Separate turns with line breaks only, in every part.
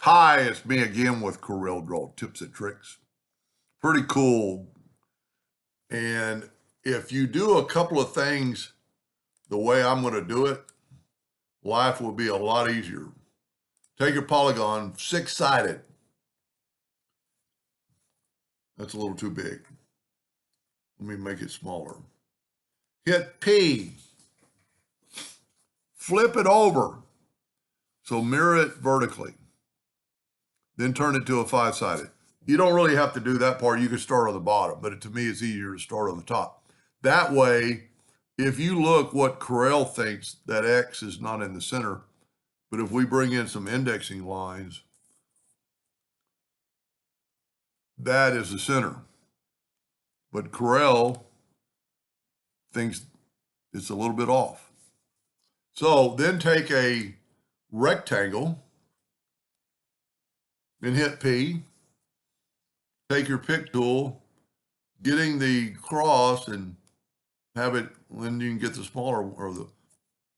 Hi, it's me again with Corel Draw tips and tricks. Pretty cool. And if you do a couple of things the way I'm going to do it, life will be a lot easier. Take your polygon, six-sided. That's a little too big. Let me make it smaller. Hit P. Flip it over. So mirror it vertically. Then turn it to a five-sided. You don't really have to do that part. You can start on the bottom, but to me, it's easier to start on the top. That way, if you look what Corel thinks, that X is not in the center, but if we bring in some indexing lines, that is the center. But Corel thinks it's a little bit off. So then take a rectangle and hit P. Take your pick tool, getting the cross and have it, then you can get the smaller or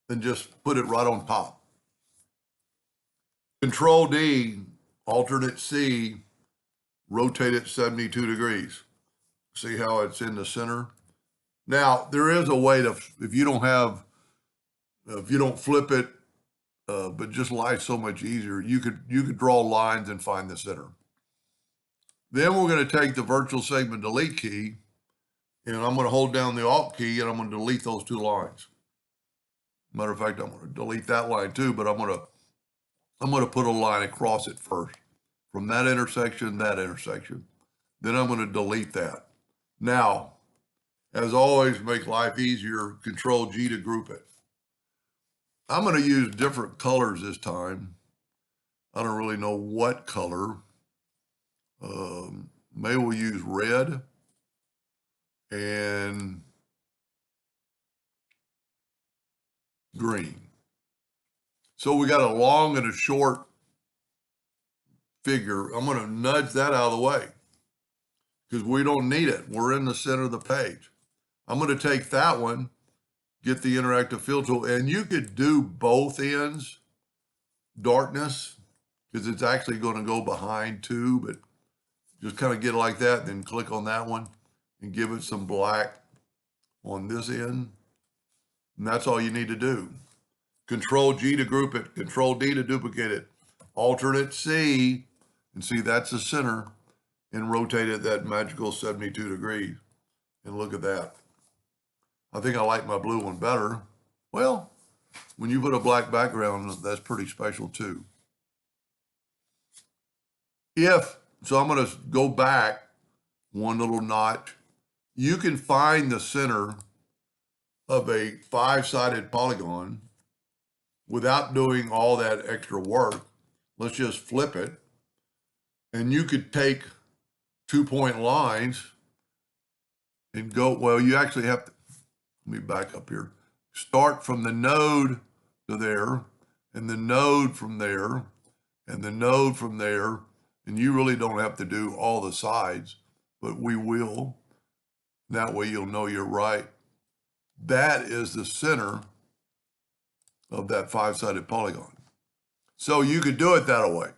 then just put it right on top. Control D, alternate C, rotate it 72 degrees. See how it's in the center? Now, there is a way to, if you don't flip it, but just life's so much easier, you could draw lines and find the center. Then we're going to take the virtual segment delete key, and I'm going to hold down the Alt key, and I'm going to delete those two lines. Matter of fact, I'm going to delete that line too, but I'm going to put a line across it first. From that intersection. Then I'm going to delete that. Now, as always, make life easier, Control G to group it. I'm going to use different colors this time. I don't really know what color. Maybe we'll use red and green. So we got a long and a short figure. I'm going to nudge that out of the way because we don't need it. We're in the center of the page. I'm going to take that one, get the interactive fill tool, and you could do both ends, darkness, because it's actually going to go behind too, but just kind of get it like that, then click on that one and give it some black on this end. And that's all you need to do. Control G to group it, Control D to duplicate it, alternate C, and see that's the center, and rotate it that magical 72 degrees. And look at that. I think I like my blue one better. Well, when you put a black background, that's pretty special too. So I'm going to go back one little notch. You can find the center of a five-sided polygon without doing all that extra work. Let's just flip it. And you could take 2-point lines and go, well, you actually have to, let me back up here. Start from the node to there, and the node from there, and the node from there. And you really don't have to do all the sides, but we will. That way you'll know you're right. That is the center of that five-sided polygon. So you could do it that way.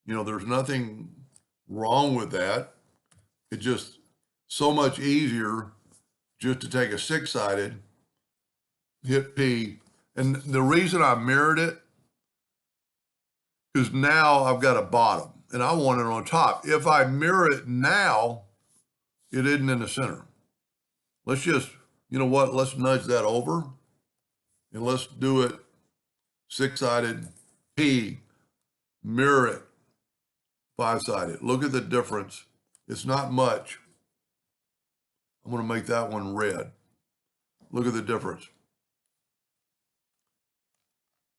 You know, there's nothing wrong with that. It's just so much easier just to take a six-sided, hit P. And the reason I mirrored it is now I've got a bottom and I want it on top. If I mirror it now, it isn't in the center. Let's just, you know what? Let's nudge that over and let's do it six-sided, P, mirror it, five-sided. Look at the difference. It's not much. I'm going to make that one red. Look at the difference.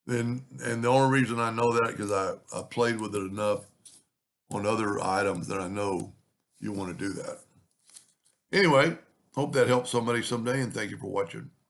And the only reason I know that because I played with it enough on other items that I know you want to do that. Anyway, hope that helps somebody someday, and thank you for watching.